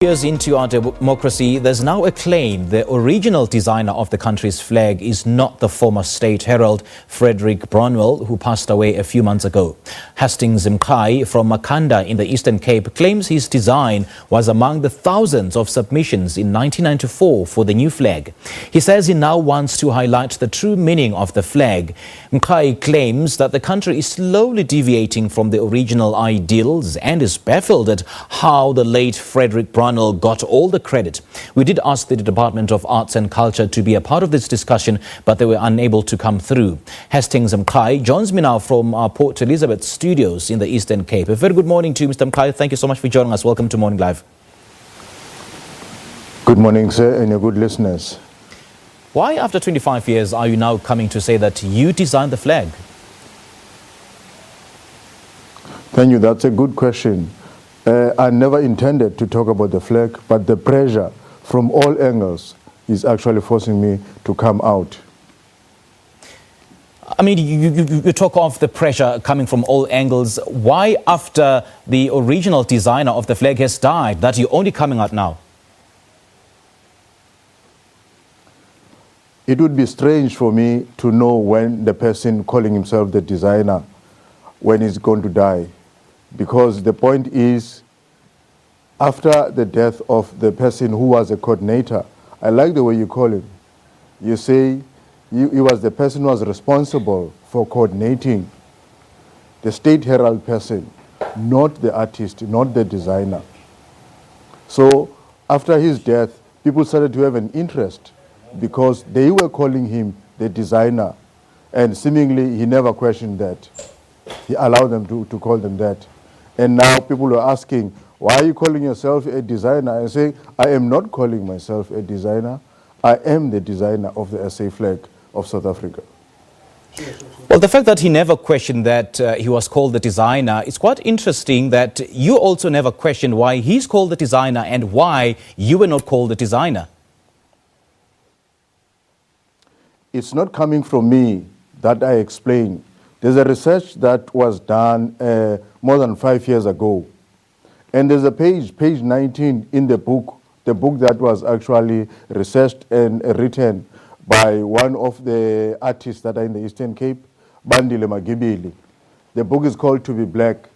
Years into our democracy, there's now a claim the original designer of the country's flag is not the former state herald Frederick Bronwell, who passed away a few months ago. Hastings Mqhayi from Makhanda in the Eastern Cape claims his design was among the thousands of submissions in 1994 for the new flag. He says he now wants to highlight the true meaning of the flag. Mqhayi claims that the country is slowly deviating from the original ideals and is baffled at how the late Frederick Bronwell got all the credit. We did ask the Department of Arts and Culture to be a part of this discussion, but they were unable to come through. Hastings Mqhayi joins me now from our Port Elizabeth studios in the Eastern Cape. A very good morning to you, Mr. Mqhayi. Thank you so much for joining us. Welcome to Morning Live. Good morning, sir, and your good listeners. Why, after 25 years, are you now coming to say that you designed the flag? Thank you. That's a good question. I never intended to talk about the flag, but the pressure from all angles is actually forcing me to come out. I mean, you talk of the pressure coming from all angles. Why, after the original designer of the flag has died, that you're only coming out now? It would be strange for me to know when the person calling himself the designer, when he's going to die. Because the point is, after the death of the person who was a coordinator, I like the way you call him. You say he was the person who was responsible for coordinating the State Herald person, not the artist, not the designer. So after his death, people started to have an interest because they were calling him the designer, and seemingly he never questioned that. He allowed them to call them that. And now people are asking, why are you calling yourself a designer? I say, I am not calling myself a designer. I am the designer of the SA flag of South Africa. Well, the fact that he never questioned that he was called the designer, it's quite interesting that you also never questioned why he's called the designer and why you were not called the designer. It's not coming from me that I explain. There's a research that was done more than 5 years ago. And there's a page 19 in the book that was actually researched and written by one of the artists that are in the Eastern Cape, Bandile Magibili. The book is called To Be Black.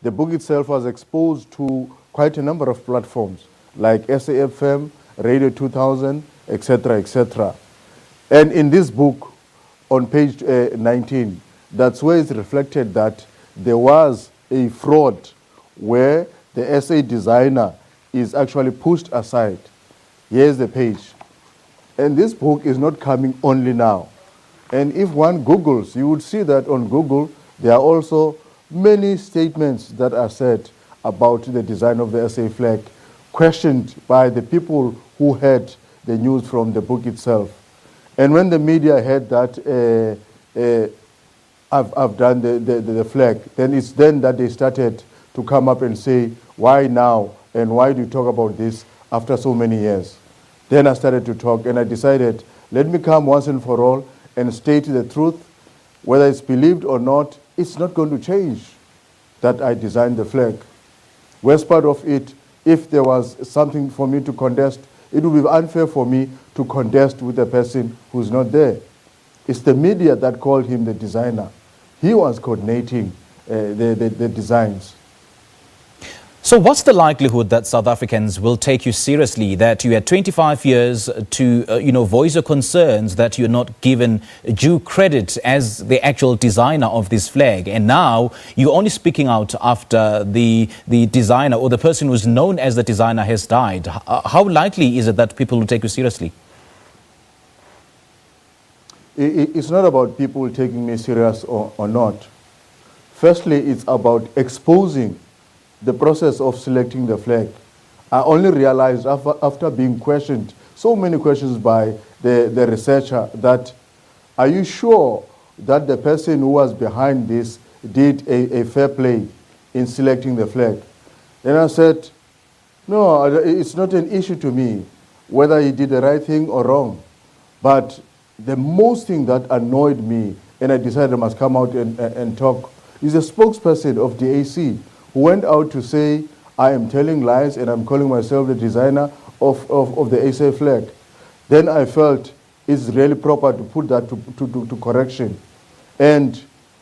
The book itself was exposed to quite a number of platforms like SAFM, Radio 2000, etc., etc. And in this book, on page 19, that's where it's reflected that there was a fraud where the SA designer is actually pushed aside. Here's the page. And this book is not coming only now. And if one Googles, you would see that on Google, there are also many statements that are said about the design of the SA flag, questioned by the people who heard the news from the book itself. And when the media heard that I've done the flag, then it's then that they started to come up and say, why now? And why do you talk about this after so many years? Then I started to talk and I decided, let me come once and for all and state the truth. Whether it's believed or not, it's not going to change that I designed the flag. Worst part of it, if there was something for me to contest, it would be unfair for me to contest with a person who's not there. It's the media that called him the designer. He was coordinating the designs. So what's the likelihood that South Africans will take you seriously, that you had 25 years to voice your concerns that you're not given due credit as the actual designer of this flag, and now you're only speaking out after the designer or the person who's known as the designer has died? How likely is it that people will take you seriously? It's not about people taking me serious or not. Firstly, it's about exposing the process of selecting the flag. I only realized after being questioned, so many questions by the researcher, that are you sure that the person who was behind this did a fair play in selecting the flag? Then I said, no, it's not an issue to me whether he did the right thing or wrong. But the most thing that annoyed me, and I decided I must come out and talk, is a spokesperson of DAC who went out to say, I am telling lies and I'm calling myself the designer of the SA flag. Then I felt it's really proper to put that to correction. And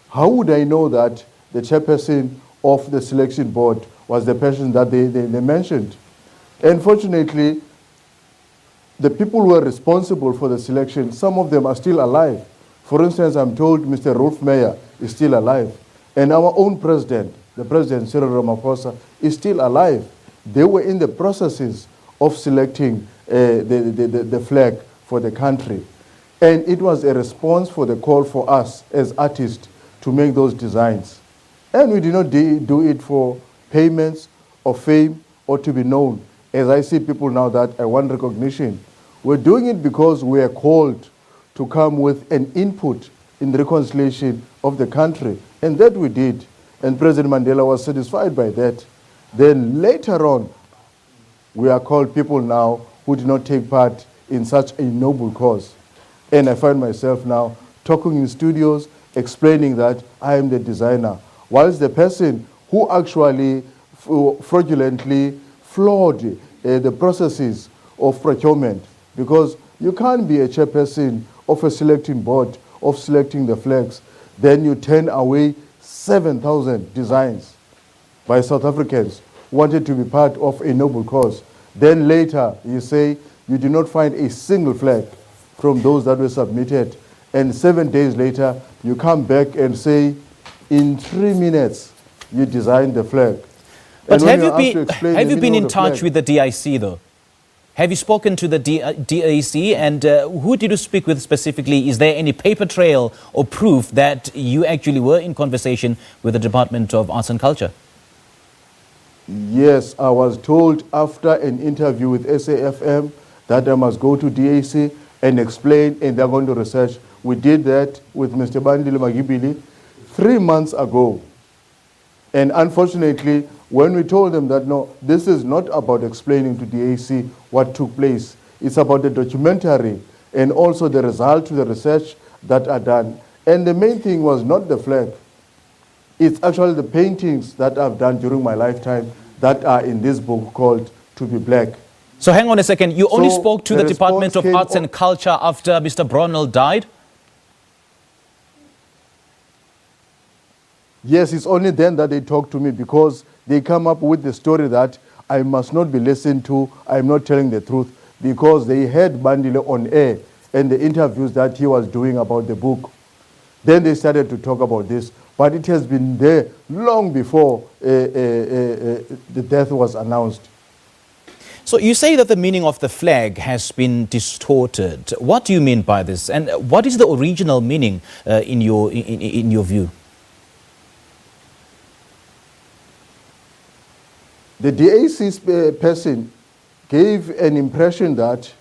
how would I know that the chairperson of the selection board was the person that they mentioned? Unfortunately, the people who were responsible for the selection, some of them are still alive. For instance, I'm told Mr. Rolf Meyer is still alive. And our own president, the President Cyril Ramaphosa, is still alive. They were in the processes of selecting the flag for the country. And it was a response for the call for us as artists to make those designs. And we did not do it for payments or fame or to be known. As I see people now that I want recognition, we're doing it because we are called to come with an input in the reconciliation of the country. And that we did. And President Mandela was satisfied by that. Then later on, we are called people now who did not take part in such a noble cause. And I find myself now talking in studios, explaining that I am the designer, whilst the person who actually fraudulently flawed the processes of procurement, because you can't be a chairperson of a selecting board of selecting the flags, then you turn away 7,000 designs by South Africans who wanted to be part of a noble cause. Then later you say you did not find a single flag from those that were submitted, and 7 days later you come back and say in 3 minutes you designed the flag. But have you been in touch with the DIC though? Have you spoken to the DIC, and who did you speak with specifically? Is there any paper trail or proof that you actually were in conversation with the Department of Arts and Culture? Yes, I was told after an interview with SAFM that I must go to DIC and explain, and they're going to research. We did that with Mr. Bandile Magibili 3 months ago. And unfortunately, when we told them that, no, this is not about explaining to DAC what took place. It's about the documentary and also the result to the research that are done. And the main thing was not the flag. It's actually the paintings that I've done during my lifetime that are in this book called To Be Black. So hang on a second. You only spoke to the Department of Arts and Culture after Mr. Brownell died? Yes, it's only then that they talk to me, because they come up with the story that I must not be listened to, I'm not telling the truth, because they had Bandile on air and the interviews that he was doing about the book. Then they started to talk about this, but it has been there long before the death was announced. So you say that the meaning of the flag has been distorted. What do you mean by this? And what is the original meaning in your view? The DAC's person gave an impression that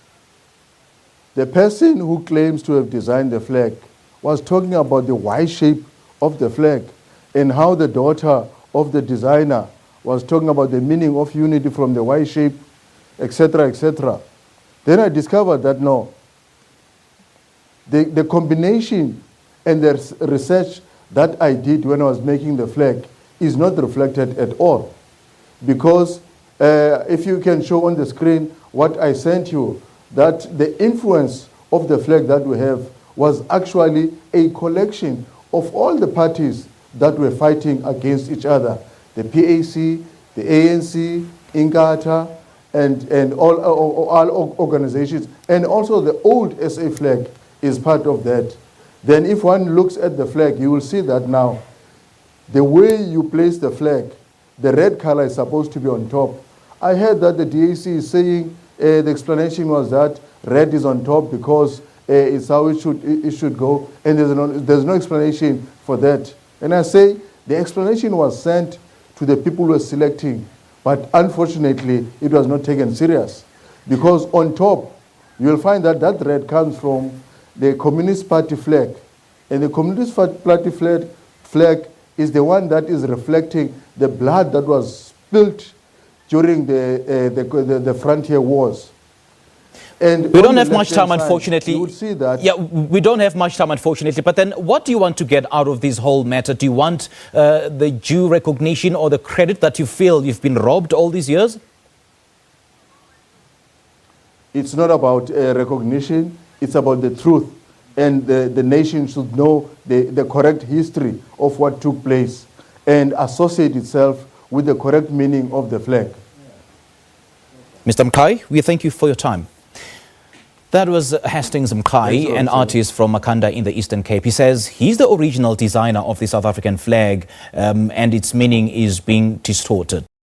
the person who claims to have designed the flag was talking about the Y shape of the flag, and how the daughter of the designer was talking about the meaning of unity from the Y shape, etc., etc. Then I discovered that no, the combination and the research that I did when I was making the flag is not reflected at all. Because if you can show on the screen what I sent you, that the influence of the flag that we have was actually a collection of all the parties that were fighting against each other. The PAC, the ANC, Inkatha, and all organizations. And also the old SA flag is part of that. Then if one looks at the flag, you will see that now, the way you place the flag, the red color is supposed to be on top. I heard that the DAC is saying the explanation was that red is on top because it's how it should go, and there's no explanation for that. And I say the explanation was sent to the people who were selecting, but unfortunately it was not taken serious, because on top you will find that that red comes from the Communist Party flag, and the Communist Party flag is the one that is reflecting the blood that was spilled during the frontier wars. And We on don't the have much left-hand time, side, unfortunately. You would see that. Yeah, we don't have much time, unfortunately. But then what do you want to get out of this whole matter? Do you want the due recognition or the credit that you feel you've been robbed all these years? It's not about recognition, it's about the truth. And the nation should know the correct history of what took place and associate itself with the correct meaning of the flag. Mr. Mqhayi, we thank you for your time. That was Hastings Mqhayi, an artist from Makhanda in the Eastern Cape. He says he's the original designer of the South African flag and its meaning is being distorted.